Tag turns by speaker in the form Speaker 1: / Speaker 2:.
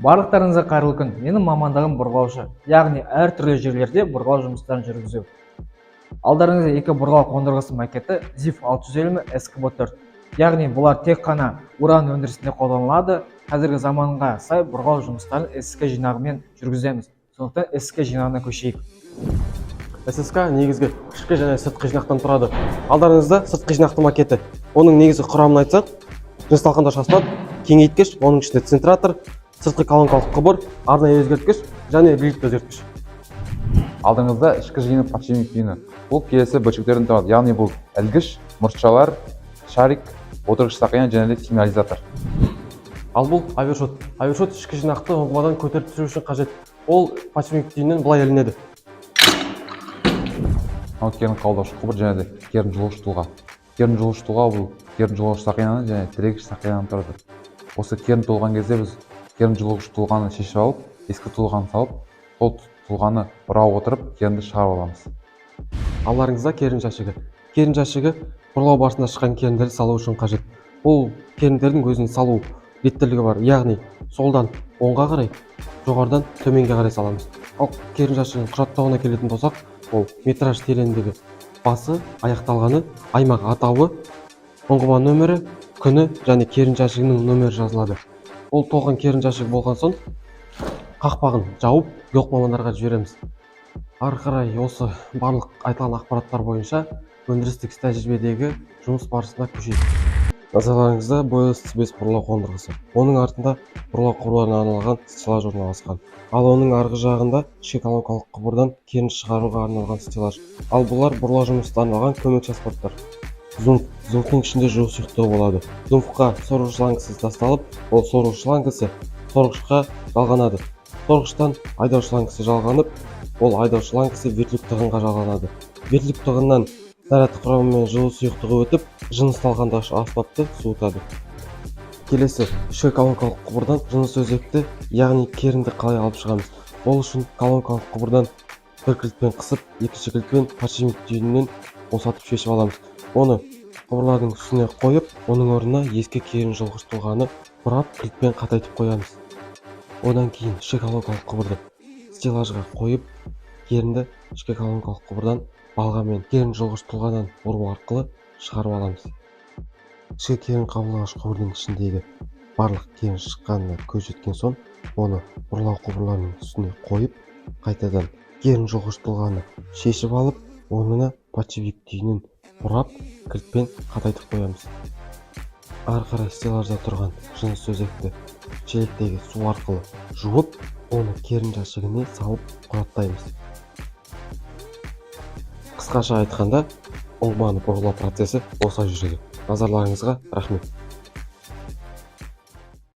Speaker 1: Барлықтарыңызға қайырлы күн. Менің мамандығым бұрғылаушы, яғни әртүрлі жерлерде бұрғылау жұмыстарын жүргізу. Алдарыңызда екі бұрғылау қондырғысы макеті ZIF 650 SKB4. Яғни бұлар тек қана уран өндірісінде қолданылады. Қазіргі заманға сай бұрғылау жұмыстарын SSK жинағымен жүргіземіз. Сондықтан SSK жинағына көшейік.
Speaker 2: SSK негізгі ішкі және сыртқы жинақтан тұрады. Алдарыңызда сыртқы жинақты макеті. Оның негізгі құрамын айтсақ, жынысталқандаш аспап, кеңейткіш, оның ішінде центратор, сыртқы колонкалық құбыр, арнайы өзгерткіш және реликт өзгерткіш.
Speaker 3: Алдыңызда ішкі жиыны подшипник түйіні. Бұл келесі бөлшектерден тұрады. Яғни бұл ілгіш, мұртшалар, шарик, отырғыш сақина және сигнализатор.
Speaker 2: Ал бұл овершот. Овершот ішкі жинақты ұңғымадан көтеріп түсіру үшін қажет. Ол подшипник түйінен былай ілінеді.
Speaker 3: Керін қабылдаушы құбыр және керін жылғыш тұлға. Керін жылғыш тұлға бұл керін жылғыш сақинаны және тірегіш сақинаны тұрады. Осы керін толған кезде біз керін жылғыш тұлғаны шешіп алып, ескі тұлғаны салып, сол тұлғаны бұра отырып, керінді шығарып аламыз.
Speaker 2: Алдарыңызда керін жәшігі. Керін жәшігі бұрғылау барысында шыққан керіндерді салу үшін қажет. Бұл керіндердің өзінің салу реттілігі бар, яғни солдан оңға қарай, жоғарыдан төменге қарай саламыз. Ал керін жәшігінің құжаттауына келетін болсақ, ол метраж тереңдігі, басы, аяқталғаны, аймақ атауы, ұңғыма нөмірі, күні және керін жәшігінің нөмірі жазылады. Ол толған керін жәшігі болған соң қақпағын жауып, геолог мамандарға жібереміз. Ары қарай осы барлық айтылған ақпараттар бойынша өндірістік тәжірибедегі жұмыс барысына көшейік. Назарларыңызда бойлы тізбес бұрғылау қондырғысы. Оның артында бұрғылау құбырларына арналған стеллаж орналасқан. Ал оның арғы жағында ішкі колонкалық құбырдан керін шығаруға арналған стеллаж. Ал бұлар бұрғылау жұмыстарына арналған көмекші аспаптар. Зумфтың ішінде жуу сұйықтығы болады. Зумфқа сорғыш шлангасы тасталып, ол сорғыш шлангасы сорғышқа жалғанады. Сорғыштан айдаушы шлангасы жалғанып, ол айдаушы шлангасы вертилік тығынға жалғанады. Вертилік тығыннан снаряд құрамымен жылу сұйықтығы өтіп, жынысталқандаш аспапты суытады. Келесі, ішкі колонкалық құбырдан жыныс өзекті, яғни керінді қалай алып шығамыз. Ол үшін колонкалық құбырдан бір кілтпен қысып, екінші кілтпен подшипник түйінінен босатып шешіп аламыз. Оны құбырлардың үстіне қойып, оның орнына ескі керін жылғыш тұлғаны бұрап, кілтпен қатайтып қоямыз. Одан кейін ішкі колонкалық құбырды стеллажға қойып, керінді ішкі колонкалық құбырдан балғамен керін жылғыш тұлғадан ұру арқылы шығарып аламыз. Ішкі керін қабылдағыш құбырдың ішіндегі барлық керін шыққанына көз жеткен соң, оны бұрғылау құбырларының үстіне қойып, қайтадан керін жылғыш тұлғаны шешіп алып, онына подшипник түйінін бұрап, кілтпен қатайтып қоямыз. Ары қарай стеллажда тұрған жыныс өзекті шелектегі су арқылы жуып, оны керін жәшігіне салып құраттаймыз. Қысқаша айтқанда, ұңғыманы бұрғылау процесі осылай жүреді. Назарларыңызға рахмет.